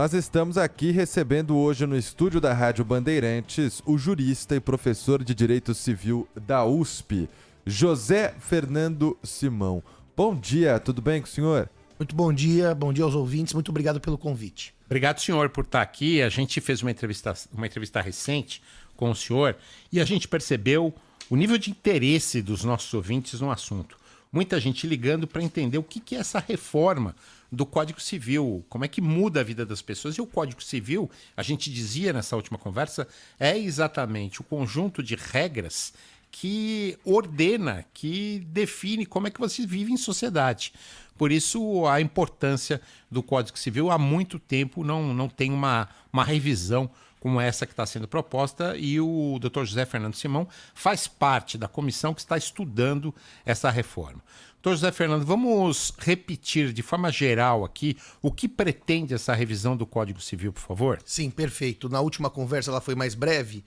Nós estamos aqui recebendo hoje no estúdio da Rádio Bandeirantes o jurista e professor de Direito Civil da USP, José Fernando Simão. Bom dia, tudo bem com o senhor? Muito bom dia aos ouvintes, muito obrigado pelo convite. Obrigado, senhor, por estar aqui. A gente fez uma entrevista recente com o senhor e a gente percebeu o nível de interesse dos nossos ouvintes no assunto. Muita gente ligando para entender o que é essa reforma do Código Civil, como é que muda a vida das pessoas. E o Código Civil, a gente dizia nessa última conversa, é exatamente o conjunto de regras que ordena, que define como é que você vive em sociedade. Por isso, a importância do Código Civil há muito tempo não tem uma revisão como essa que está sendo proposta, e o Dr. José Fernando Simão faz parte da comissão que está estudando essa reforma. Dr. José Fernando, vamos repetir de forma geral aqui o que pretende essa revisão do Código Civil, por favor? Sim, perfeito. Na última conversa ela foi mais breve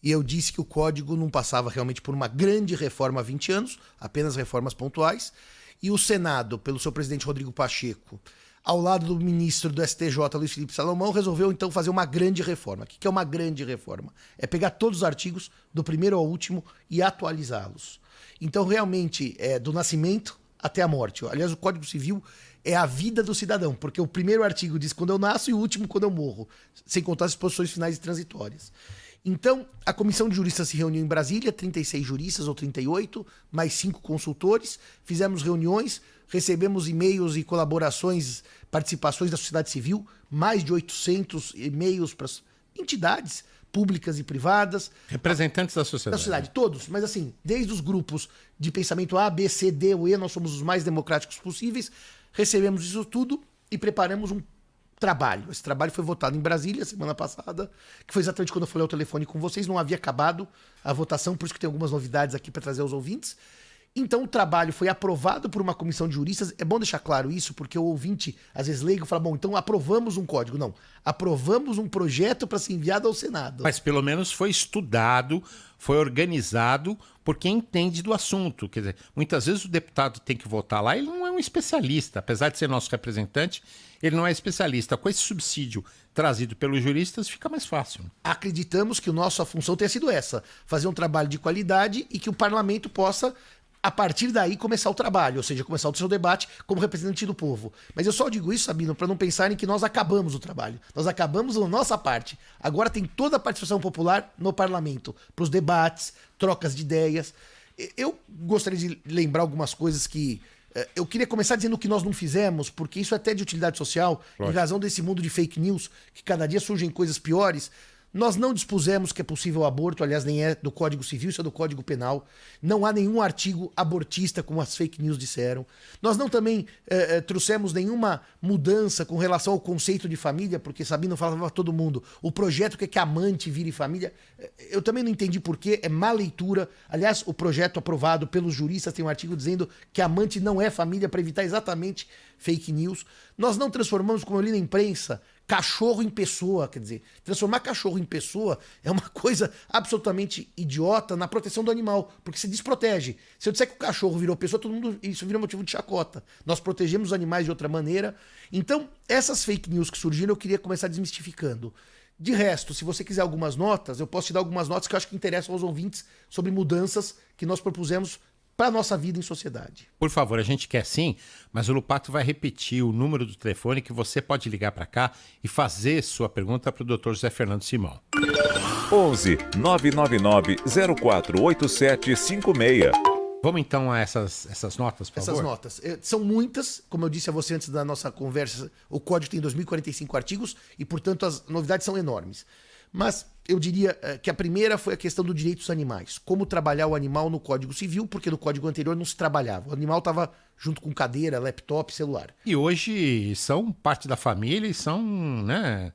e eu disse que o Código não passava realmente por uma grande reforma há 20 anos, apenas reformas pontuais, e o Senado, pelo seu presidente Rodrigo Pacheco, ao lado do ministro do STJ, Luiz Felipe Salomão, resolveu então fazer uma grande reforma. O que é uma grande reforma? É pegar todos os artigos, do primeiro ao último, e atualizá-los. Então, realmente, do nascimento até a morte. Aliás, o Código Civil é a vida do cidadão, porque o primeiro artigo diz quando eu nasço e o último quando eu morro, sem contar as disposições finais e transitórias. Então, a comissão de juristas se reuniu em Brasília, 36 juristas ou 38, mais 5 consultores, fizemos reuniões, recebemos e-mails e colaborações, participações da sociedade civil, mais de 800 e-mails para entidades públicas e privadas. Representantes da sociedade. Da sociedade, todos. Mas assim, desde os grupos de pensamento A, B, C, D ou E, nós somos os mais democráticos possíveis, recebemos isso tudo e preparamos um trabalho. Esse trabalho foi votado em Brasília semana passada, que foi exatamente quando eu falei ao telefone com vocês, não havia acabado a votação, por isso que tem algumas novidades aqui para trazer aos ouvintes. Então o trabalho foi aprovado por uma comissão de juristas. É bom deixar claro isso, porque o ouvinte, às vezes leigo, fala, bom, então aprovamos um código. Não, aprovamos um projeto para ser enviado ao Senado. Mas pelo menos foi estudado, foi organizado por quem entende do assunto. Quer dizer, muitas vezes o deputado tem que votar lá, ele não é um especialista, apesar de ser nosso representante, ele não é especialista. Com esse subsídio trazido pelos juristas, fica mais fácil. Acreditamos que a nossa função tenha sido essa, fazer um trabalho de qualidade e que o parlamento possa, a partir daí, começar o trabalho, ou seja, começar o seu debate como representante do povo. Mas eu só digo isso, Sabino, para não pensarem que nós acabamos o trabalho. Nós acabamos a nossa parte. Agora tem toda a participação popular no parlamento, para os debates, trocas de ideias. Eu gostaria de lembrar algumas coisas que... Eu queria começar dizendo o que nós não fizemos, porque isso é até de utilidade social, em razão desse mundo de fake news, que cada dia surgem coisas piores. Nós não dispusemos que é possível o aborto, aliás, nem é do Código Civil, isso é do Código Penal. Não há nenhum artigo abortista, como as fake news disseram. Nós não também trouxemos nenhuma mudança com relação ao conceito de família, porque Sabino falava para todo mundo, o projeto que amante vire família. Eu também não entendi por quê, é má leitura. Aliás, o projeto aprovado pelos juristas tem um artigo dizendo que amante não é família, para evitar exatamente fake news. Nós não transformamos, como eu li na imprensa, cachorro em pessoa, quer dizer, transformar cachorro em pessoa é uma coisa absolutamente idiota na proteção do animal, porque se desprotege. Se eu disser que o cachorro virou pessoa, todo mundo, isso vira motivo de chacota. Nós protegemos os animais de outra maneira. Então, essas fake news que surgiram, eu queria começar desmistificando. De resto, se você quiser algumas notas, eu posso te dar algumas notas que eu acho que interessam aos ouvintes sobre mudanças que nós propusemos para a nossa vida em sociedade. Por favor, a gente quer sim, mas o Lupato vai repetir o número do telefone que você pode ligar para cá e fazer sua pergunta para o Dr. José Fernando Simão. 11 999 048756. Vamos então a essas notas, por favor? Essas notas. São muitas, como eu disse a você antes da nossa conversa, o código tem 2.045 artigos e, portanto, as novidades são enormes. Mas eu diria que a primeira foi a questão do direito dos animais. Como trabalhar o animal no Código Civil, porque no Código anterior não se trabalhava. O animal estava junto com cadeira, laptop, celular. E hoje são parte da família e são, né...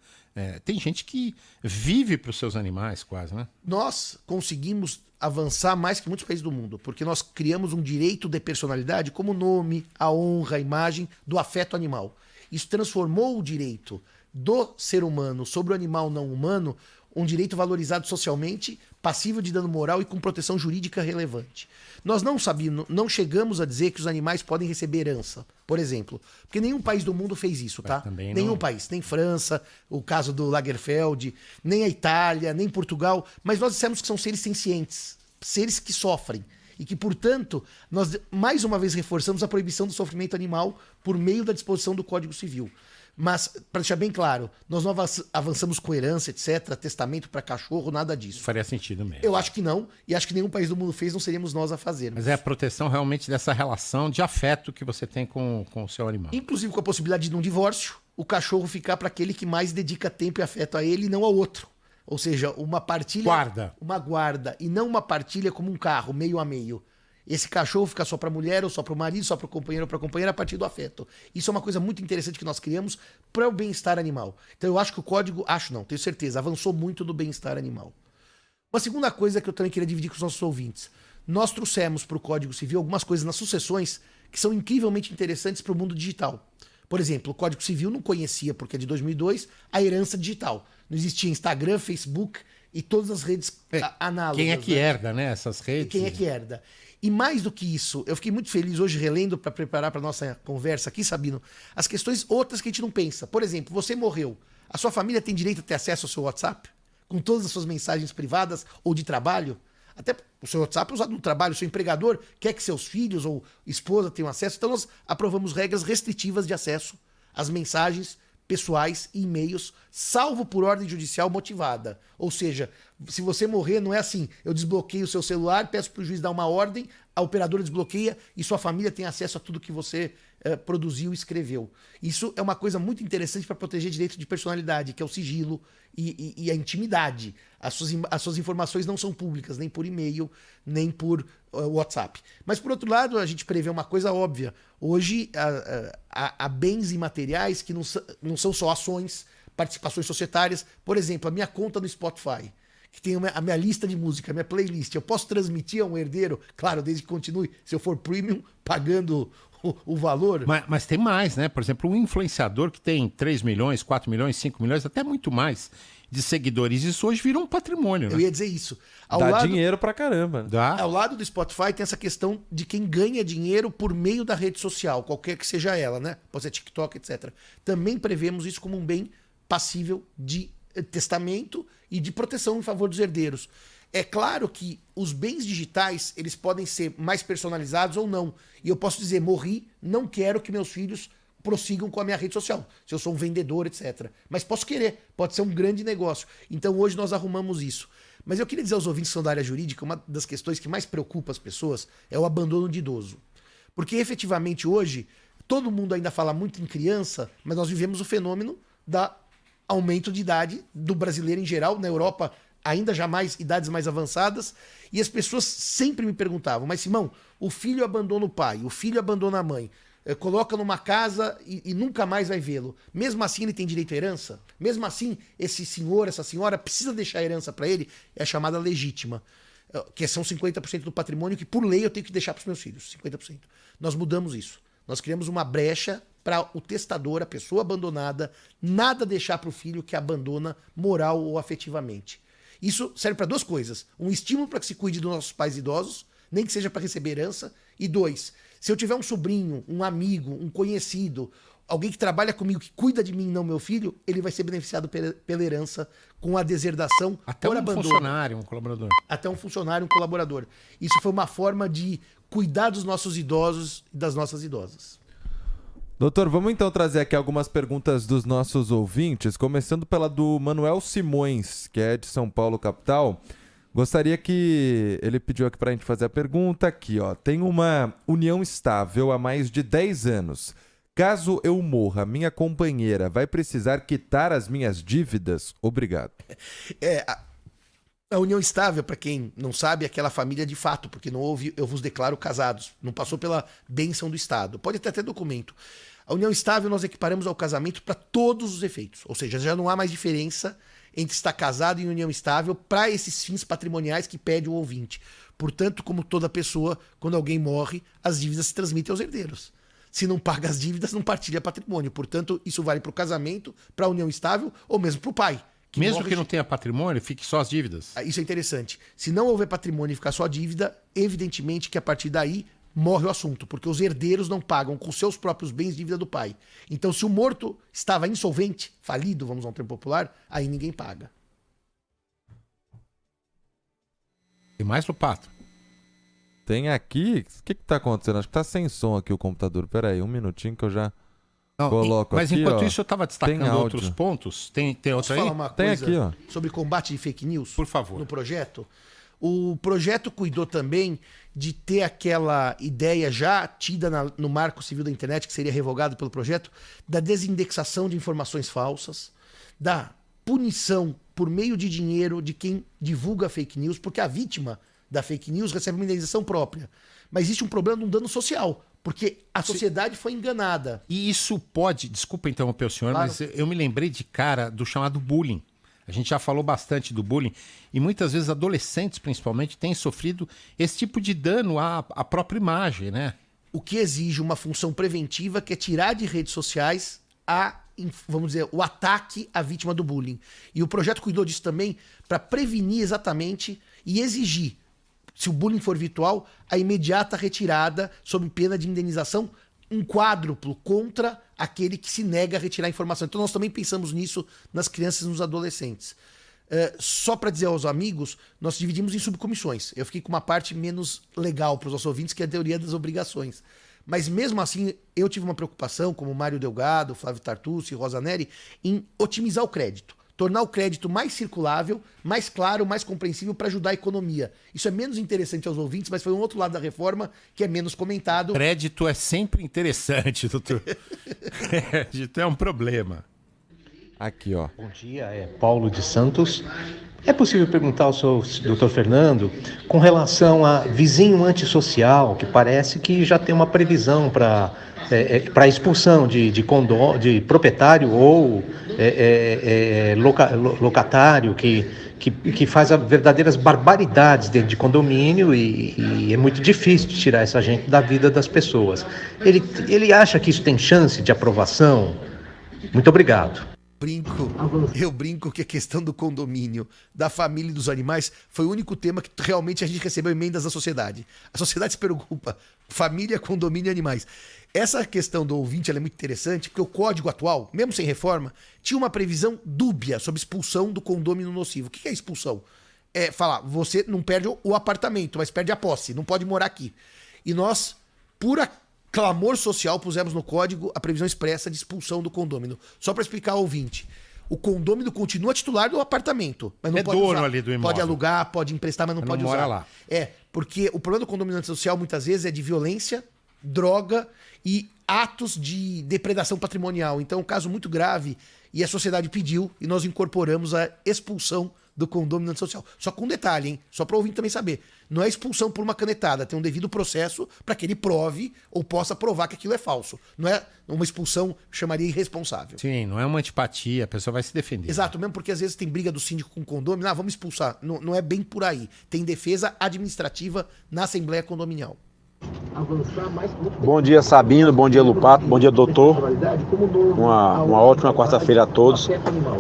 tem gente que vive para os seus animais quase, né? Nós conseguimos avançar mais que muitos países do mundo, porque nós criamos um direito de personalidade como o nome, a honra, a imagem do afeto animal. Isso transformou o direito do ser humano sobre o animal não humano um direito valorizado socialmente, passível de dano moral e com proteção jurídica relevante. Nós não chegamos a dizer que os animais podem receber herança, por exemplo, porque nenhum país do mundo fez isso, tá? Nenhum país, nem França, o caso do Lagerfeld, nem a Itália, nem Portugal, mas nós dissemos que são seres sencientes, seres que sofrem. E que, portanto, nós mais uma vez reforçamos a proibição do sofrimento animal por meio da disposição do Código Civil. Mas, para deixar bem claro, nós não avançamos com herança, etc., testamento para cachorro, nada disso. Faria sentido mesmo. Eu acho que não, e acho que nenhum país do mundo fez, não seríamos nós a fazer. Mas é a proteção realmente dessa relação de afeto que você tem com o seu animal. Inclusive com a possibilidade de um divórcio, o cachorro ficar para aquele que mais dedica tempo e afeto a ele e não ao outro. Ou seja, uma partilha... Uma guarda, e não uma partilha como um carro, meio a meio. Esse cachorro fica só para a mulher, ou só para o marido, só para o companheiro ou para a companheira a partir do afeto. Isso é uma coisa muito interessante que nós criamos para o bem-estar animal. Então eu acho que o código, tenho certeza, avançou muito no bem-estar animal. Uma segunda coisa que eu também queria dividir com os nossos ouvintes. Nós trouxemos para o Código Civil algumas coisas nas sucessões que são incrivelmente interessantes para o mundo digital. Por exemplo, o Código Civil não conhecia, porque é de 2002, a herança digital. Não existia Instagram, Facebook e todas as redes análogas. Quem é que herda, né, essas redes? Quem é que herda? E mais do que isso, eu fiquei muito feliz hoje relendo para preparar para nossa conversa aqui, Sabino, as questões outras que a gente não pensa. Por exemplo, você morreu. A sua família tem direito a ter acesso ao seu WhatsApp? Com todas as suas mensagens privadas ou de trabalho? Até o seu WhatsApp é usado no trabalho, o seu empregador quer que seus filhos ou esposa tenham acesso. Então nós aprovamos regras restritivas de acesso às mensagens pessoais e e-mails, salvo por ordem judicial motivada. Ou seja, se você morrer, não é assim, eu desbloqueio o seu celular, peço para o juiz dar uma ordem, a operadora desbloqueia e sua família tem acesso a tudo que você produziu e escreveu. Isso é uma coisa muito interessante para proteger direito de personalidade, que é o sigilo e a intimidade. As suas informações não são públicas, nem por e-mail, nem por WhatsApp. Mas, por outro lado, a gente prevê uma coisa óbvia. Hoje, há bens imateriais que não são só ações, participações societárias. Por exemplo, a minha conta no Spotify, que tem a minha lista de música, a minha playlist. Eu posso transmitir a um herdeiro, claro, desde que continue, se eu for premium, pagando o valor. Mas tem mais, né? Por exemplo, um influenciador que tem 3 milhões, 4 milhões, 5 milhões, até muito mais de seguidores. Isso hoje vira um patrimônio, né? Eu ia dizer isso. Dá dinheiro pra caramba. Dá. Ao lado do Spotify tem essa questão de quem ganha dinheiro por meio da rede social, qualquer que seja ela, né? Pode ser TikTok, etc. Também prevemos isso como um bem passível de testamento e de proteção em favor dos herdeiros. É claro que os bens digitais, eles podem ser mais personalizados ou não. E eu posso dizer, morri, não quero que meus filhos prossigam com a minha rede social, se eu sou um vendedor, etc. Mas posso querer, pode ser um grande negócio. Então hoje nós arrumamos isso. Mas eu queria dizer aos ouvintes que são da área jurídica, uma das questões que mais preocupa as pessoas é o abandono de idoso. Porque efetivamente hoje, todo mundo ainda fala muito em criança, mas nós vivemos o fenômeno da aumento de idade do brasileiro em geral, na Europa ainda jamais idades mais avançadas, e as pessoas sempre me perguntavam, mas Simão, o filho abandona o pai, o filho abandona a mãe, coloca numa casa e nunca mais vai vê-lo. Mesmo assim ele tem direito à herança? Mesmo assim esse senhor, essa senhora precisa deixar a herança para ele? É a chamada legítima, que são 50% do patrimônio que por lei eu tenho que deixar para os meus filhos, 50%. Nós mudamos isso. Nós criamos uma brecha para o testador, a pessoa abandonada, nada deixar para o filho que abandona moral ou afetivamente. Isso serve para duas coisas. Um estímulo para que se cuide dos nossos pais idosos, nem que seja para receber herança. E dois, se eu tiver um sobrinho, um amigo, um conhecido, alguém que trabalha comigo, que cuida de mim, não meu filho, ele vai ser beneficiado pela herança com a deserdação até por um abandono. funcionário, um colaborador. Até um funcionário, um colaborador. Isso foi uma forma de cuidar dos nossos idosos e das nossas idosas. Doutor, vamos então trazer aqui algumas perguntas dos nossos ouvintes, começando pela do Manuel Simões, que é de São Paulo, capital. Gostaria que ele pediu aqui para a gente fazer a pergunta aqui, ó. Tem uma união estável há mais de 10 anos. Caso eu morra, minha companheira vai precisar quitar as minhas dívidas? Obrigado. A união estável, para quem não sabe, é aquela família de fato, porque não houve, eu vos declaro casados, não passou pela bênção do Estado. Pode ter até documento. A união estável nós equiparamos ao casamento para todos os efeitos, ou seja, já não há mais diferença entre estar casado e união estável para esses fins patrimoniais que pede o ouvinte. Portanto, como toda pessoa, quando alguém morre, as dívidas se transmitem aos herdeiros. Se não paga as dívidas, não partilha patrimônio. Portanto, isso vale para o casamento, para a união estável ou mesmo para o pai. Mesmo que não tenha patrimônio, fique só as dívidas. Isso é interessante. Se não houver patrimônio e ficar só a dívida, evidentemente que a partir daí morre o assunto, porque os herdeiros não pagam com seus próprios bens dívida do pai. Então, se o morto estava insolvente, falido, vamos usar um termo popular, aí ninguém paga. Tem mais, Lupato? Tem aqui... O que tá acontecendo? Acho que tá sem som aqui o computador. Pera aí, um minutinho que eu já coloco mas aqui, enquanto ó. isso, eu estava destacando áudio. outros pontos. Tem outro Posso aí? falar uma Tem coisa aqui, ó. sobre combate de fake news? Por favor. No projeto? O projeto cuidou também de ter aquela ideia já tida no Marco Civil da Internet, que seria revogado pelo projeto, da desindexação de informações falsas, da punição por meio de dinheiro de quem divulga fake news, porque a vítima da fake news recebe uma indenização própria. Mas existe um problema de um dano social, porque a sociedade foi enganada. E isso pode, desculpa interromper o senhor, Claro. mas eu me lembrei de cara do chamado bullying. A gente já falou bastante do bullying e muitas vezes adolescentes, principalmente, têm sofrido esse tipo de dano à própria imagem, né? O que exige uma função preventiva, que é tirar de redes sociais vamos dizer, o ataque à vítima do bullying. E o projeto cuidou disso também para prevenir exatamente e exigir, se o bullying for virtual, a imediata retirada sob pena de indenização, um quádruplo contra aquele que se nega a retirar a informação. Então nós também pensamos nisso nas crianças e nos adolescentes. Só para dizer aos amigos, nós dividimos em subcomissões. Eu fiquei com uma parte menos legal para os nossos ouvintes, que é a teoria das obrigações. Mas mesmo assim, eu tive uma preocupação, como Mário Delgado, Flávio Tartucci, Rosa Neri, em otimizar o crédito. Tornar o crédito mais circulável, mais claro, mais compreensível para ajudar a economia. Isso é menos interessante aos ouvintes, mas foi um outro lado da reforma que é menos comentado. Crédito é sempre interessante, doutor. Crédito é um problema. Aqui, ó. Bom dia, é Paulo de Santos. É possível perguntar ao senhor, doutor Fernando, com relação a vizinho antissocial, que parece que já tem uma previsão para a expulsão de proprietário ou locatário que faz verdadeiras barbaridades dentro de condomínio e é muito difícil de tirar essa gente da vida das pessoas. Ele acha que isso tem chance de aprovação? Muito obrigado. Eu brinco que a questão do condomínio, da família e dos animais foi o único tema que realmente a gente recebeu emendas da sociedade. A sociedade se preocupa, família, condomínio e animais. Essa questão do ouvinte ela é muito interessante, porque o código atual, mesmo sem reforma, tinha uma previsão dúbia sobre expulsão do condômino nocivo. O que é expulsão? É falar, você não perde o apartamento, mas perde a posse, não pode morar aqui. E nós, clamor social, pusemos no código a previsão expressa de expulsão do condômino. Só para explicar ao ouvinte. O condômino continua titular do apartamento, mas não pode dono usar. ali do imóvel. Pode alugar, pode emprestar, mas não pode usar. Mora lá. Porque o problema do condomínio antissocial muitas vezes é de violência, droga e atos de depredação patrimonial. Então, um caso muito grave e a sociedade pediu e nós incorporamos a expulsão do condomínio antissocial. Só com um detalhe, hein? Só para o ouvinte também saber. Não é expulsão por uma canetada, tem um devido processo para que ele prove ou possa provar que aquilo é falso. Não é uma expulsão, chamaria irresponsável. Sim, não é uma antipatia, a pessoa vai se defender. Exato, mesmo porque às vezes tem briga do síndico com o condomínio, vamos expulsar. Não, não é bem por aí. Tem defesa administrativa na Assembleia Condominial. Bom dia, Sabino. Bom dia, Lupato. Bom dia, doutor. Uma ótima quarta-feira a todos.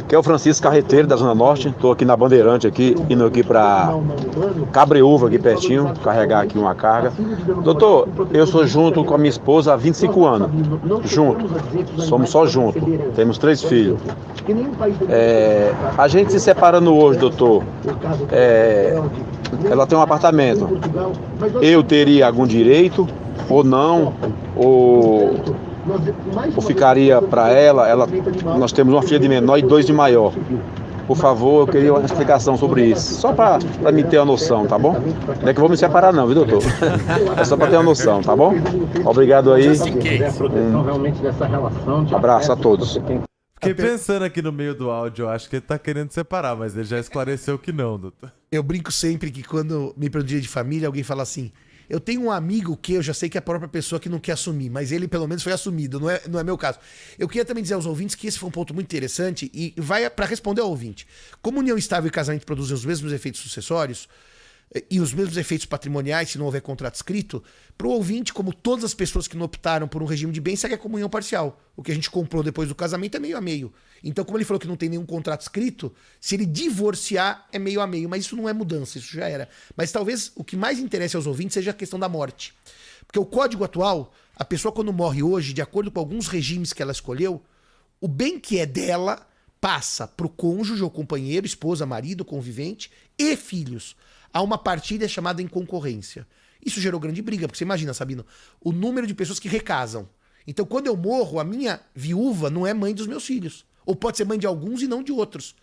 Aqui é o Francisco Carreteiro, da Zona Norte. Estou aqui na Bandeirante, indo aqui para Cabreúva, aqui pertinho, carregar aqui uma carga. Doutor, eu sou junto com a minha esposa há 25 anos. Junto. Somos só juntos. Temos 3 filhos. A gente se separando hoje, doutor. Ela tem um apartamento. Eu teria algum direito ou não? Ou ficaria para ela? Nós temos uma filha de menor e 2 de maior. Por favor, eu queria uma explicação sobre isso. Só para me ter uma noção, tá bom? Não é que eu vou me separar não, viu, doutor? É só para ter uma noção, tá bom? Obrigado aí. Um abraço a todos. Fiquei pensando aqui no meio do áudio, eu acho que ele tá querendo separar, mas ele já esclareceu que não, doutor. Eu brinco sempre que quando me pergunto de família, alguém fala assim, eu tenho um amigo que eu já sei que é a própria pessoa que não quer assumir, mas ele pelo menos foi assumido, não é meu caso. Eu queria também dizer aos ouvintes que esse foi um ponto muito interessante e vai para responder ao ouvinte. Como união estável e casamento produzem os mesmos efeitos sucessórios, e os mesmos efeitos patrimoniais, se não houver contrato escrito, para o ouvinte, como todas as pessoas que não optaram por um regime de bens, segue a comunhão parcial. O que a gente comprou depois do casamento é meio a meio. Então, como ele falou que não tem nenhum contrato escrito, se ele divorciar, é meio a meio. Mas isso não é mudança, isso já era. Mas talvez o que mais interesse aos ouvintes seja a questão da morte. Porque o código atual, a pessoa quando morre hoje, de acordo com alguns regimes que ela escolheu, o bem que é dela passa para o cônjuge ou companheiro, esposa, marido, convivente e filhos. Há uma partilha chamada em concorrência. Isso gerou grande briga, porque você imagina, Sabino, o número de pessoas que recasam. Então, quando eu morro, a minha viúva não é mãe dos meus filhos. Ou pode ser mãe de alguns e não de outros.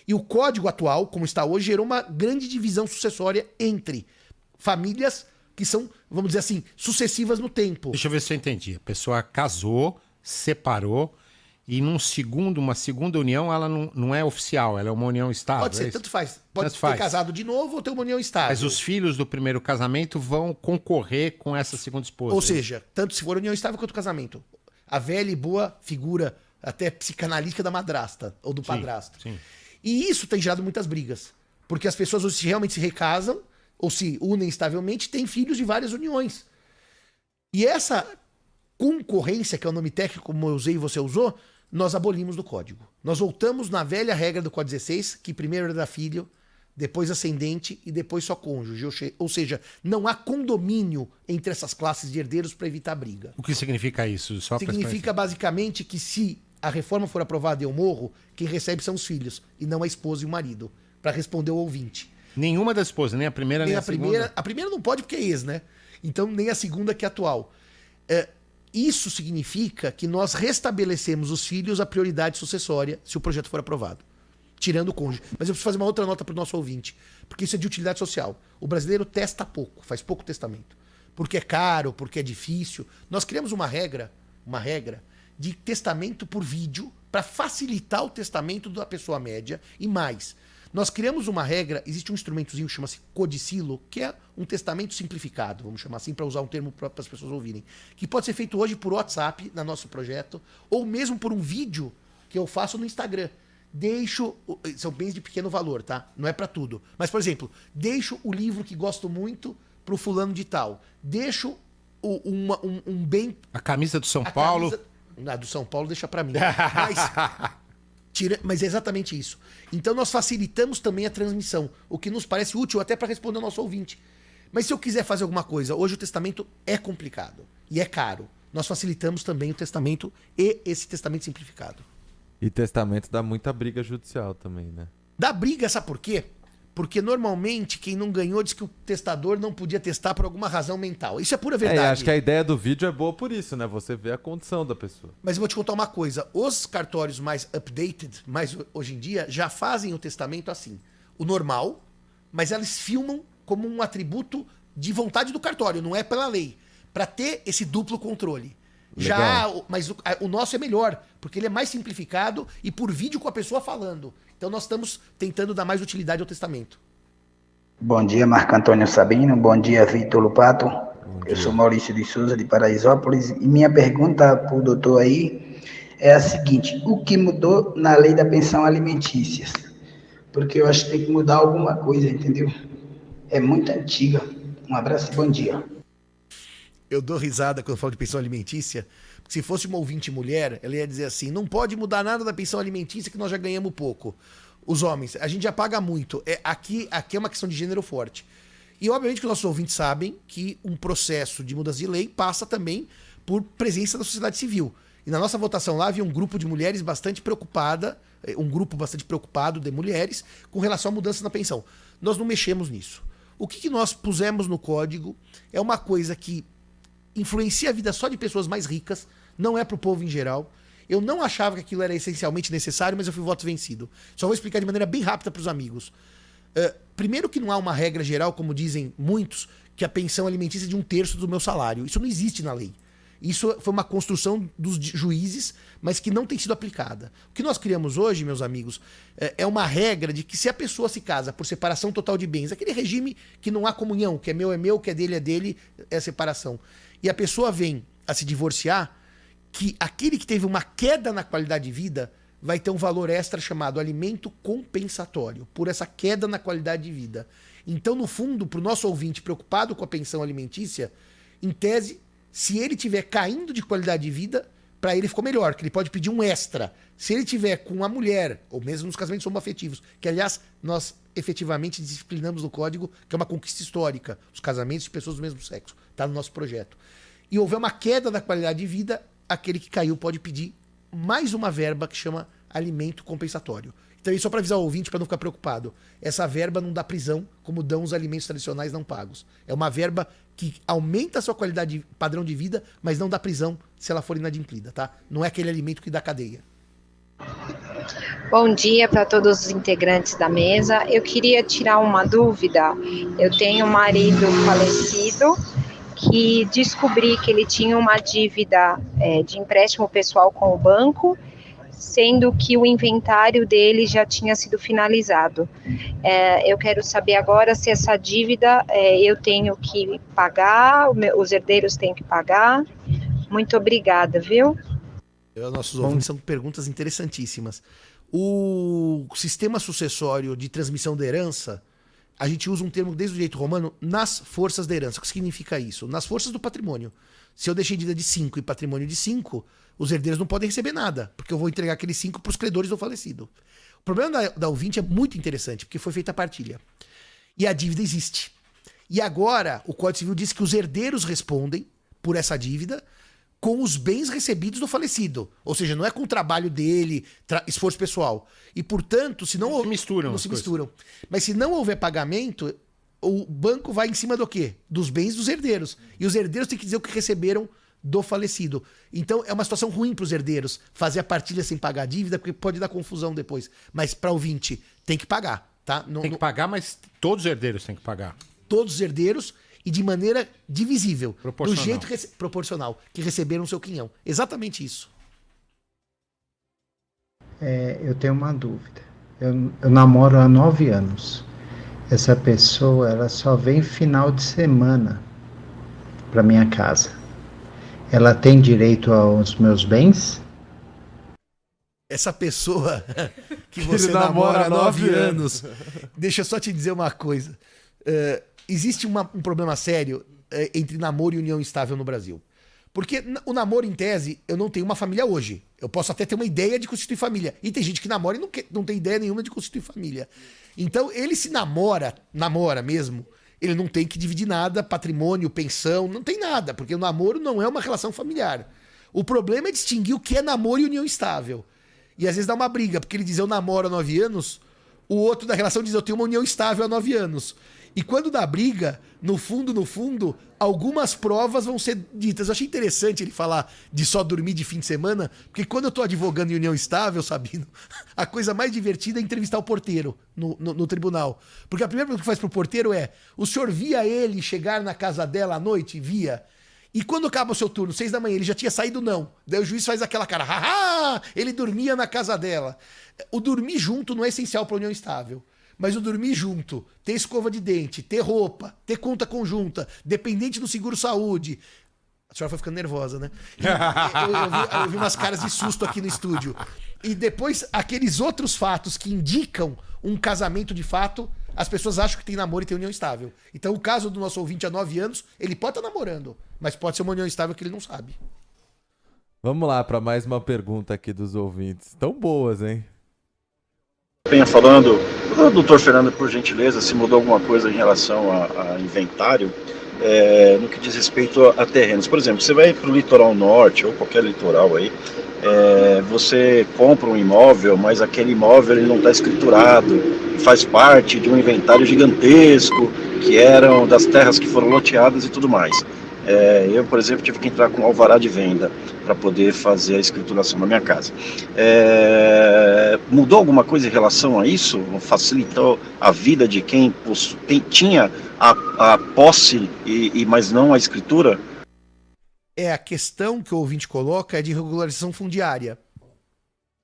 E o código atual, como está hoje, gerou uma grande divisão sucessória entre famílias que são, vamos dizer assim, sucessivas no tempo. Deixa eu ver se eu entendi. A pessoa casou, separou, e uma segunda união, ela não é oficial, ela é uma união estável. Pode ser, tanto faz. Pode Tanto ter faz. casado de novo ou ter uma união estável. Mas os filhos do primeiro casamento vão concorrer com essa segunda esposa. Ou seja, tanto se for união estável quanto casamento. A velha e boa figura, até psicanalítica da madrasta ou do padrasto. Sim. E isso tem gerado muitas brigas. Porque as pessoas hoje realmente se recasam ou se unem estavelmente, têm filhos de várias uniões. E essa concorrência, que é o nome técnico, como eu usei e você usou, nós abolimos do código. Nós voltamos na velha regra do Código 16, que primeiro era da filho, depois ascendente e depois só cônjuge. Ou seja, não há condomínio entre essas classes de herdeiros para evitar briga. O que significa isso? Só pra Significa basicamente que se a reforma for aprovada e eu morro, quem recebe são os filhos e não a esposa e o marido, para responder o ouvinte. Nenhuma das esposas, nem a primeira, nem a segunda. A primeira não pode porque é ex, né? Então nem a segunda que é atual. Isso significa que nós restabelecemos os filhos a prioridade sucessória se o projeto for aprovado. Tirando o cônjuge. Mas eu preciso fazer uma outra nota para o nosso ouvinte, porque isso é de utilidade social. O brasileiro testa pouco, faz pouco testamento. Porque é caro, porque é difícil. Nós criamos uma regra de testamento por vídeo para facilitar o testamento da pessoa média e mais. Nós criamos uma regra, existe um instrumentozinho que chama-se codicilo, que é um testamento simplificado, vamos chamar assim, para usar um termo para as pessoas ouvirem, que pode ser feito hoje por WhatsApp, no nosso projeto, ou mesmo por um vídeo que eu faço no Instagram. São bens de pequeno valor, tá? Não é para tudo. Mas, por exemplo, deixo o livro que gosto muito pro fulano de tal. Deixo um bem... A camisa do São Paulo... Do São Paulo deixa para mim. Mas é exatamente isso. Então nós facilitamos também a transmissão, o que nos parece útil até para responder ao nosso ouvinte. Mas se eu quiser fazer alguma coisa, hoje o testamento é complicado e é caro. Nós facilitamos também o testamento e esse testamento simplificado. E testamento dá muita briga judicial também, né? Dá briga, sabe por quê? Porque normalmente quem não ganhou diz que o testador não podia testar por alguma razão mental. Isso é pura verdade. Acho que a ideia do vídeo é boa por isso, né? Você vê a condição da pessoa. Mas eu vou te contar uma coisa. Os cartórios mais updated, mais hoje em dia, já fazem o testamento assim. O normal, mas eles filmam como um atributo de vontade do cartório, não é pela lei. Para ter esse duplo controle. Mas o nosso é melhor, porque ele é mais simplificado e por vídeo com a pessoa falando. Então nós estamos tentando dar mais utilidade ao testamento. Bom dia, Marco Antônio Sabino. Bom dia, Vitor Lupato. Eu sou Maurício de Souza, de Paraisópolis. E minha pergunta para o doutor aí é a seguinte: o que mudou na lei da pensão alimentícia? Porque eu acho que tem que mudar alguma coisa, entendeu? É muito antiga. Um abraço e bom dia. Eu dou risada quando eu falo de pensão alimentícia, porque se fosse uma ouvinte mulher, ela ia dizer assim, não pode mudar nada da pensão alimentícia que nós já ganhamos pouco. Os homens, a gente já paga muito. Aqui é uma questão de gênero forte. E obviamente que os nossos ouvintes sabem que um processo de mudança de lei passa também por presença da sociedade civil. E na nossa votação lá havia um grupo de mulheres bastante preocupado de mulheres com relação à mudança na pensão. Nós não mexemos nisso. O que nós pusemos no código é uma coisa que influencia a vida só de pessoas mais ricas, não é pro povo em geral. Eu não achava que aquilo era essencialmente necessário, mas eu fui voto vencido. Só vou explicar de maneira bem rápida pros amigos. Primeiro que não há uma regra geral, como dizem muitos, que a pensão alimentícia é de 1/3 do meu salário. Isso não existe na lei. Isso foi uma construção dos juízes, mas que não tem sido aplicada. O que nós criamos hoje, meus amigos, é uma regra de que se a pessoa se casa por separação total de bens, aquele regime que não há comunhão, que é meu, que é dele, é a separação, e a pessoa vem a se divorciar, que aquele que teve uma queda na qualidade de vida vai ter um valor extra chamado alimento compensatório, por essa queda na qualidade de vida. Então, no fundo, para o nosso ouvinte preocupado com a pensão alimentícia, em tese, se ele tiver caindo de qualidade de vida, para ele ficou melhor, que ele pode pedir um extra. Se ele tiver com a mulher, ou mesmo nos casamentos homoafetivos, que aliás nós efetivamente disciplinamos no código, que é uma conquista histórica, os casamentos de pessoas do mesmo sexo, está no nosso projeto. E houver uma queda da qualidade de vida, aquele que caiu pode pedir mais uma verba que chama alimento compensatório. Então, só para avisar o ouvinte, para não ficar preocupado, essa verba não dá prisão, como dão os alimentos tradicionais não pagos. É uma verba que aumenta a sua qualidade, padrão de vida, mas não dá prisão se ela for inadimplida, tá? Não é aquele alimento que dá cadeia. Bom dia para todos os integrantes da mesa. Eu queria tirar uma dúvida. Eu tenho um marido falecido que descobri que ele tinha uma dívida de empréstimo pessoal com o banco, sendo que o inventário dele já tinha sido finalizado. Eu quero saber agora se essa dívida eu tenho que pagar, os herdeiros têm que pagar. Muito obrigada, viu? Nossos ouvintes são perguntas interessantíssimas. O sistema sucessório de transmissão da herança, a gente usa um termo desde o direito romano, nas forças da herança. O que significa isso? Nas forças do patrimônio. Se eu deixei dívida de 5 e patrimônio de 5, os herdeiros não podem receber nada, porque eu vou entregar aqueles 5 para os credores do falecido. O problema da ouvinte é muito interessante, porque foi feita a partilha. E a dívida existe. E agora, o Código Civil diz que os herdeiros respondem por essa dívida com os bens recebidos do falecido. Ou seja, não é com o trabalho dele, esforço pessoal. E, portanto, se não... Não se misturam. Não se misturam. Mas se não houver pagamento, o banco vai em cima do quê? Dos bens dos herdeiros. E os herdeiros têm que dizer o que receberam do falecido. Então, é uma situação ruim para os herdeiros fazer a partilha sem pagar a dívida, porque pode dar confusão depois. Mas para ouvinte, tem que pagar, tá? Tem que pagar, mas todos os herdeiros têm que pagar. Todos os herdeiros e de maneira divisível. Proporcional. Do jeito proporcional, que receberam o seu quinhão. Exatamente isso. Eu tenho uma dúvida. Eu namoro há 9 anos. Essa pessoa, ela só vem final de semana para minha casa. Ela tem direito aos meus bens? Essa pessoa que você namora há 9 anos. Deixa eu só te dizer uma coisa. Existe um problema sério entre namoro e união estável no Brasil. Porque o namoro, em tese, eu não tenho uma família hoje. Eu posso até ter uma ideia de constituir família. E tem gente que namora e não tem ideia nenhuma de constituir família. Então, ele se namora mesmo, ele não tem que dividir nada, patrimônio, pensão, não tem nada. Porque o namoro não é uma relação familiar. O problema é distinguir o que é namoro e união estável. E às vezes dá uma briga, porque ele diz eu namoro há 9 anos, o outro da relação diz eu tenho uma união estável há 9 anos. E quando dá briga, no fundo, algumas provas vão ser ditas. Eu achei interessante ele falar de só dormir de fim de semana, porque quando eu tô advogando em união estável, Sabino, a coisa mais divertida é entrevistar o porteiro no tribunal. Porque a primeira pergunta que faz pro porteiro é, o senhor via ele chegar na casa dela à noite? Via. E quando acaba o seu turno, 6 da manhã, ele já tinha saído? Não. Daí o juiz faz aquela cara, haha, ele dormia na casa dela. O dormir junto não é essencial para união estável. Mas o dormir junto, ter escova de dente, ter roupa, ter conta conjunta, dependente do seguro-saúde. A senhora foi ficando nervosa, né? Eu vi umas caras de susto aqui no estúdio. E depois, aqueles outros fatos que indicam um casamento de fato, as pessoas acham que tem namoro e tem união estável. Então, o caso do nosso ouvinte há 9 anos, ele pode estar namorando, mas pode ser uma união estável que ele não sabe. Vamos lá para mais uma pergunta aqui dos ouvintes. Tão boas, hein? Venha falando, doutor Fernando, por gentileza, se mudou alguma coisa em relação a inventário, no que diz respeito a terrenos. Por exemplo, você vai para o litoral norte ou qualquer litoral aí, você compra um imóvel, mas aquele imóvel ele não está escriturado, faz parte de um inventário gigantesco, que eram das terras que foram loteadas e tudo mais. Eu, por exemplo, tive que entrar com alvará de venda para poder fazer a escrituração na minha casa. Mudou alguma coisa em relação a isso? Facilitou a vida de quem tinha a posse, mas não a escritura? A questão que o ouvinte coloca é de regularização fundiária.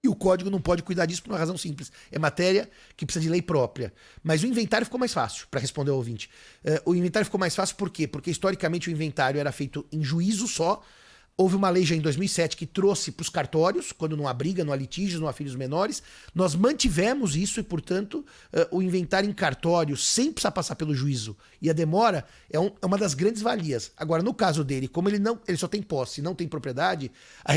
E o código não pode cuidar disso por uma razão simples. É matéria que precisa de lei própria. Mas o inventário ficou mais fácil, para responder ao ouvinte. O inventário ficou mais fácil por quê? Porque historicamente o inventário era feito em juízo só. Houve uma lei já em 2007 que trouxe para os cartórios, quando não há briga, não há litígios, não há filhos menores. Nós mantivemos isso e, portanto, o inventário em cartório, sem precisar passar pelo juízo, e a demora é uma das grandes valias. Agora, no caso dele, como ele só tem posse, não tem propriedade, a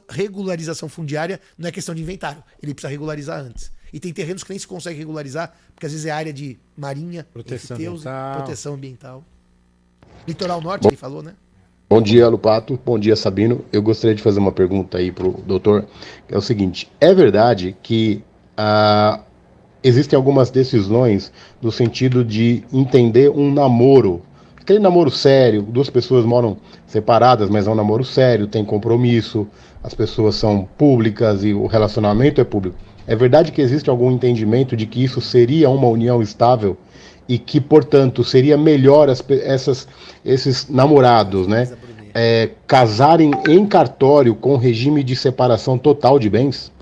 regularização fundiária não é questão de inventário. Ele precisa regularizar antes. E tem terrenos que nem se consegue regularizar, porque às vezes é área de marinha, proteção ambiental. Litoral Norte, ele falou, né? Bom dia, Lupato. Bom dia, Sabino. Eu gostaria de fazer uma pergunta aí pro doutor, que é o seguinte: é verdade que existem algumas decisões no sentido de entender um namoro, aquele namoro sério, duas pessoas moram separadas, mas é um namoro sério, tem compromisso, as pessoas são públicas e o relacionamento é público. É verdade que existe algum entendimento de que isso seria uma união estável e que, portanto, seria melhor esses namorados, né, casarem em cartório com regime de separação total de bens?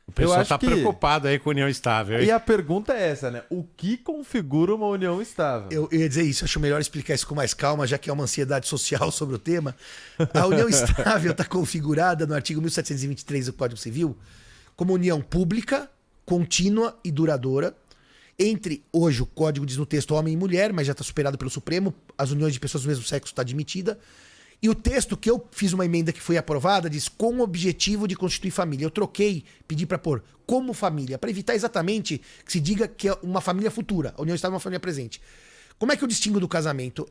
O pessoal está preocupado aí com união estável. Hein? E a pergunta é essa, né? O que configura uma união estável? Eu ia dizer isso, acho melhor explicar isso com mais calma, já que é uma ansiedade social sobre o tema. A união estável está configurada no artigo 1723 do Código Civil como união pública, contínua e duradoura, entre, hoje o código diz no texto homem e mulher, mas já está superado pelo Supremo, as uniões de pessoas do mesmo sexo está admitida, e o texto que eu fiz uma emenda que foi aprovada diz com o objetivo de constituir família. Eu troquei, pedi para pôr como família, para evitar exatamente que se diga que é uma família futura, a união estável é uma família presente. Como é que eu distingo do casamento?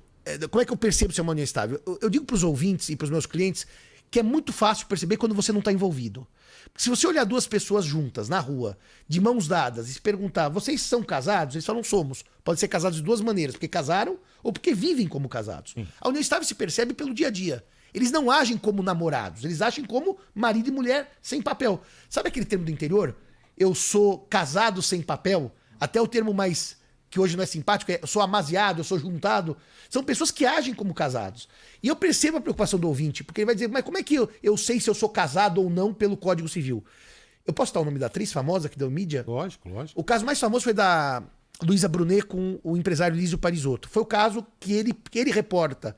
Como é que eu percebo se é uma união estável? Eu digo para os ouvintes e para os meus clientes que é muito fácil perceber quando você não está envolvido. Porque se você olhar duas pessoas juntas na rua, de mãos dadas, e se perguntar, vocês são casados? Eles falam, somos. Pode ser casados de duas maneiras, porque casaram ou porque vivem como casados. Sim. A união estável se percebe pelo dia a dia. Eles não agem como namorados, eles agem como marido e mulher sem papel. Sabe aquele termo do interior? Eu sou casado sem papel? Até o termo mais que hoje não é simpático, eu sou amaziado, eu sou juntado. São pessoas que agem como casados. E eu percebo a preocupação do ouvinte, porque ele vai dizer, mas como é que eu sei se eu sou casado ou não pelo Código Civil? Eu posso citar o nome da atriz famosa que deu mídia? Lógico. O caso mais famoso foi da Luísa Brunet com o empresário Lísio Parisotto. Foi o caso que ele reporta.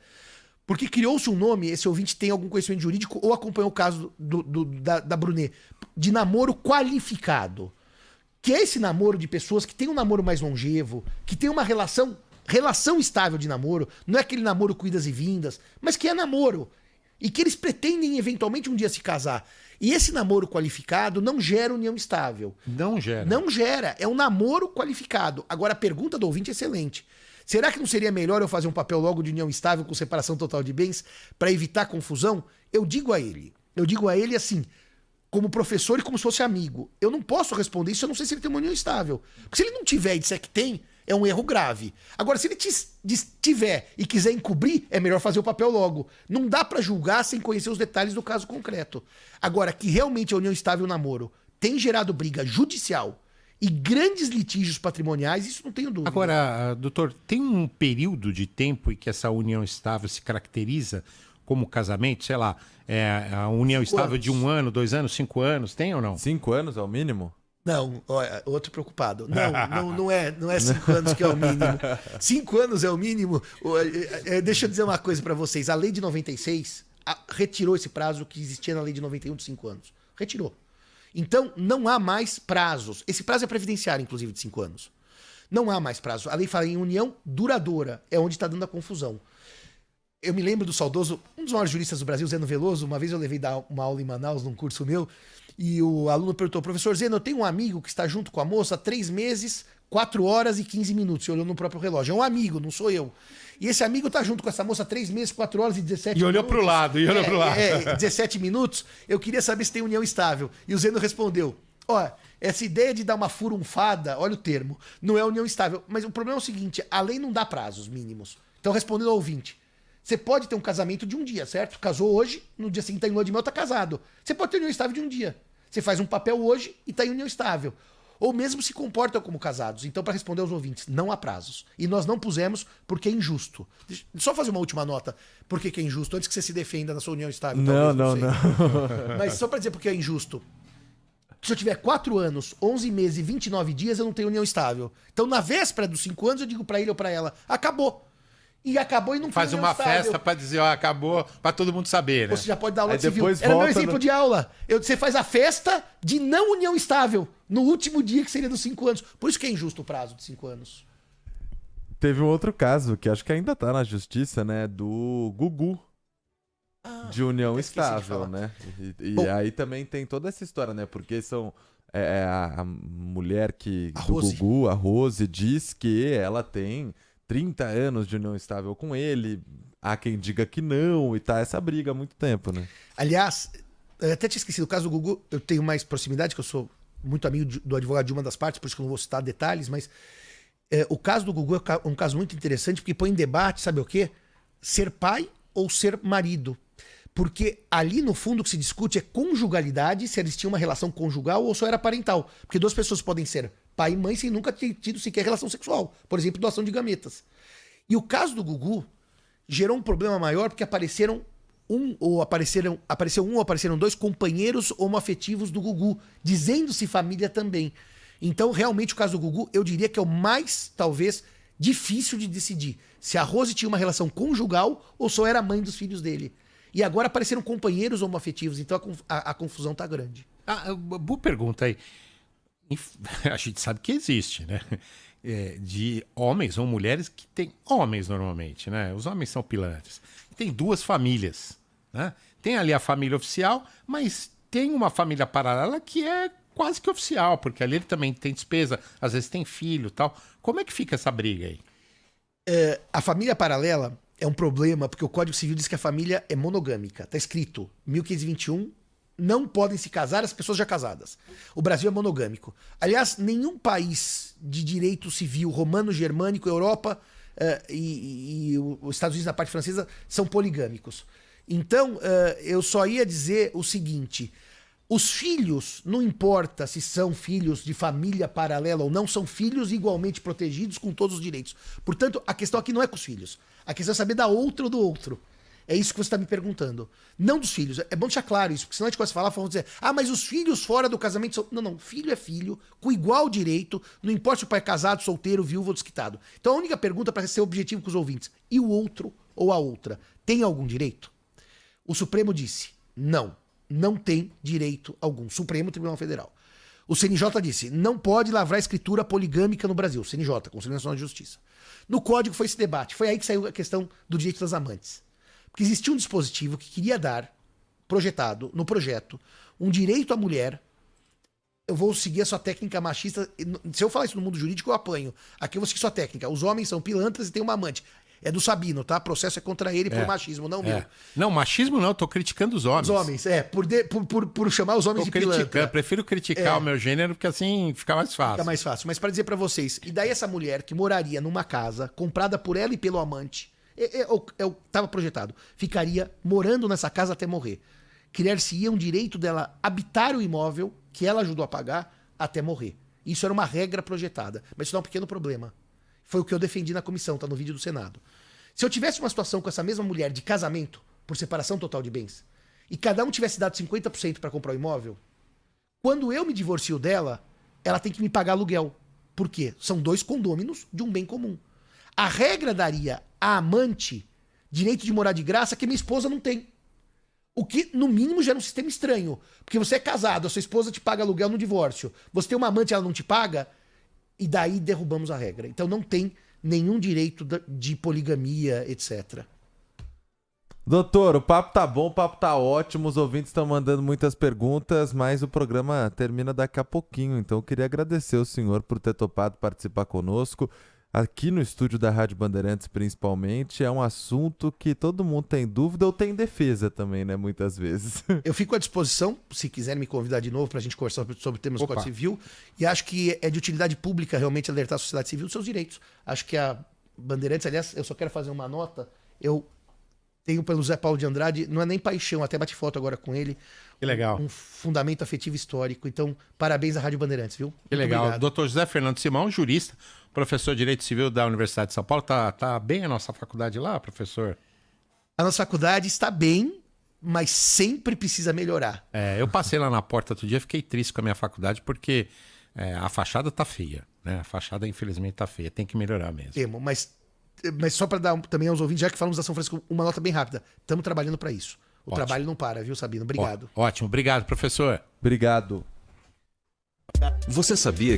Porque criou-se um nome, esse ouvinte tem algum conhecimento jurídico ou acompanhou o caso da Brunet, de namoro qualificado. Que é esse namoro de pessoas que tem um namoro mais longevo, que tem uma relação estável de namoro, não é aquele namoro com idas e vindas, mas que é namoro. E que eles pretendem eventualmente um dia se casar. E esse namoro qualificado não gera união estável. Não gera. Não gera, é um namoro qualificado. Agora a pergunta do ouvinte é excelente. Será que não seria melhor eu fazer um papel logo de união estável com separação total de bens para evitar confusão? Eu digo a ele assim, como professor e como se fosse amigo. Eu não posso responder isso, eu não sei se ele tem uma união estável. Porque se ele não tiver e disser que tem, é um erro grave. Agora, se ele tiver e quiser encobrir, é melhor fazer o papel logo. Não dá pra julgar sem conhecer os detalhes do caso concreto. Agora, que realmente a união estável e o namoro tem gerado briga judicial e grandes litígios patrimoniais, isso não tenho dúvida. Agora, doutor, tem um período de tempo em que essa união estável se caracteriza como casamento, sei lá, a união estável de 1 ano, 2 anos, 5 anos, tem ou não? 5 anos é o mínimo? Não, outro preocupado. Não é 5 anos que é o mínimo. 5 anos é o mínimo. Deixa eu dizer uma coisa pra vocês. A lei de 96 retirou esse prazo que existia na lei de 91 de 5 anos. Retirou. Então, não há mais prazos. Esse prazo é previdenciário, inclusive, de 5 anos. Não há mais prazo. A lei fala em união duradoura. É onde está dando a confusão. Eu me lembro do saudoso, um dos maiores juristas do Brasil, Zeno Veloso. Uma vez eu levei dar uma aula em Manaus, num curso meu, e o aluno perguntou, professor Zeno, eu tenho um amigo que está junto com a moça há 3 meses, 4 horas e 15 minutos. E olhou no próprio relógio. É um amigo, não sou eu. E esse amigo está junto com essa moça há 3 meses, 4 horas e 17 minutos. E olhou pro lado, 17 minutos. Eu queria saber se tem união estável. E o Zeno respondeu, essa ideia de dar uma furunfada, olha o termo, não é união estável. Mas o problema é o seguinte, a lei não dá prazos mínimos. Então, respondendo ao ouvinte, você pode ter um casamento de um dia, certo? Casou hoje, no dia seguinte tá em lua de mel, tá casado. Você pode ter união estável de um dia. Você faz um papel hoje e tá em união estável. Ou mesmo se comportam como casados. Então, para responder aos ouvintes, não há prazos. E nós não pusemos porque é injusto. Deixa eu só fazer uma última nota. Por que é injusto? Antes que você se defenda na sua união estável. Não. Mas só para dizer porque é injusto. Se eu tiver 4 anos, 11 meses e 29 dias, eu não tenho união estável. Então, na véspera dos 5 anos, eu digo para ele ou para ela, acabou. e acabou e não Faz foi uma estável. festa pra dizer, ó, acabou, pra todo mundo saber, né? Você já pode dar aula Aí de civil. depois Era o meu volta exemplo no- de aula. Você faz a festa de não união estável no último dia, que seria dos 5 anos. Por isso que é injusto o prazo de 5 anos. Teve um outro caso, que acho que ainda tá na justiça, né? Do Gugu. De união até esqueci de estável, falar. né? E Bom. aí também tem toda essa história, né? Porque são a mulher que A do Rose. Gugu, a Rose, diz que ela tem 30 anos de união estável com ele. Há quem diga que não, e tá essa briga há muito tempo, né? Aliás, eu até tinha esquecido, o caso do Gugu, eu tenho mais proximidade, que eu sou muito amigo do advogado de uma das partes, por isso que eu não vou citar detalhes, mas o caso do Gugu é um caso muito interessante, porque põe em debate, sabe o quê? Ser pai ou ser marido. Porque ali, no fundo, o que se discute é conjugalidade, se eles tinham uma relação conjugal ou só era parental. Porque duas pessoas podem ser pai e mãe sem nunca ter tido sequer relação sexual. Por exemplo, doação de gametas. E o caso do Gugu gerou um problema maior porque apareceram dois companheiros homoafetivos do Gugu, dizendo-se família também. Então, realmente, o caso do Gugu, eu diria que é o mais, talvez, difícil de decidir. Se a Rose tinha uma relação conjugal ou só era mãe dos filhos dele. E agora apareceram companheiros homoafetivos, então a confusão tá grande. Boa pergunta aí. A gente sabe que existe, né? De homens ou mulheres que têm homens normalmente, né? Os homens são pilantras. Tem duas famílias, né? Tem ali a família oficial, mas tem uma família paralela que é quase que oficial, porque ali ele também tem despesa, às vezes tem filho e tal. Como é que fica essa briga aí? A família paralela é um problema, porque o Código Civil diz que a família é monogâmica. Tá escrito, 1521, não podem se casar as pessoas já casadas. O Brasil é monogâmico. Aliás, nenhum país de direito civil romano-germânico, Europa e os Estados Unidos na parte francesa são poligâmicos. Então, eu só ia dizer o seguinte: os filhos, não importa se são filhos de família paralela ou não, são filhos igualmente protegidos com todos os direitos. Portanto, a questão aqui não é com os filhos. A questão é saber da outra ou do outro. É isso que você está me perguntando. Não dos filhos. É bom deixar claro isso, porque senão a gente começa a falar, vamos dizer, mas os filhos fora do casamento são... Não, filho é filho, com igual direito, não importa se o pai é casado, solteiro, viúvo ou desquitado. Então a única pergunta para ser objetivo com os ouvintes, e o outro ou a outra, tem algum direito? O Supremo disse, não tem direito algum. Supremo Tribunal Federal. O CNJ disse, não pode lavrar escritura poligâmica no Brasil. CNJ, Conselho Nacional de Justiça. No Código foi esse debate. Foi aí que saiu a questão do direito das amantes. Porque existia um dispositivo que queria dar, projetado, no projeto, um direito à mulher. Eu vou seguir a sua técnica machista. Se eu falar isso no mundo jurídico, eu apanho. Aqui eu vou seguir sua técnica. Os homens são pilantras e tem uma amante. É do Sabino, tá? O processo é contra ele por machismo, não meu. Não, machismo não, eu tô criticando os homens. Os homens, por chamar os homens de pilantra. Eu prefiro criticar o meu gênero, porque assim fica mais fácil. Fica mais fácil. Mas para dizer para vocês, e daí essa mulher que moraria numa casa comprada por ela e pelo amante, tava projetado, ficaria morando nessa casa até morrer. Criar-se-ia um direito dela habitar o imóvel que ela ajudou a pagar até morrer. Isso era uma regra projetada. Mas isso dá um pequeno problema. Foi o que eu defendi na comissão, tá no vídeo do Senado. Se eu tivesse uma situação com essa mesma mulher de casamento, por separação total de bens, e cada um tivesse dado 50% para comprar o imóvel, quando eu me divorcio dela, ela tem que me pagar aluguel. Por quê? São dois condôminos de um bem comum. A regra daria à amante direito de morar de graça que minha esposa não tem. O que, no mínimo, gera um sistema estranho. Porque você é casado, a sua esposa te paga aluguel no divórcio. Você tem uma amante, ela não te paga, e daí derrubamos a regra. Então não tem nenhum direito de poligamia, etc. Doutor, o papo tá bom, o papo tá ótimo, os ouvintes estão mandando muitas perguntas, mas o programa termina daqui a pouquinho, então eu queria agradecer o senhor por ter topado participar conosco. Aqui no estúdio da Rádio Bandeirantes, principalmente, é um assunto que todo mundo tem dúvida ou tem defesa também, né? Muitas vezes. Eu fico à disposição, se quiserem me convidar de novo para a gente conversar sobre temas do Código Civil. E acho que é de utilidade pública realmente alertar a sociedade civil dos seus direitos. Acho que a Bandeirantes, aliás, eu só quero fazer uma nota. Eu tenho pelo Zé Paulo de Andrade, não é nem paixão, até bati foto agora com ele. Que legal. Um fundamento afetivo histórico. Então, parabéns à Rádio Bandeirantes, viu? Que Muito legal. obrigado. Doutor José Fernando Simão, jurista, professor de Direito Civil da Universidade de São Paulo. Tá bem a nossa faculdade lá, professor? A nossa faculdade está bem, mas sempre precisa melhorar. Eu passei lá na porta outro dia, fiquei triste com a minha faculdade, porque a fachada tá feia, né? A fachada, infelizmente, tá feia. Tem que melhorar mesmo. Mas Mas só para dar também aos ouvintes, já que falamos da São Francisco, uma nota bem rápida. Estamos trabalhando para isso. O trabalho não para, viu, Sabino? Obrigado. Ótimo, obrigado, professor. Obrigado. Você sabia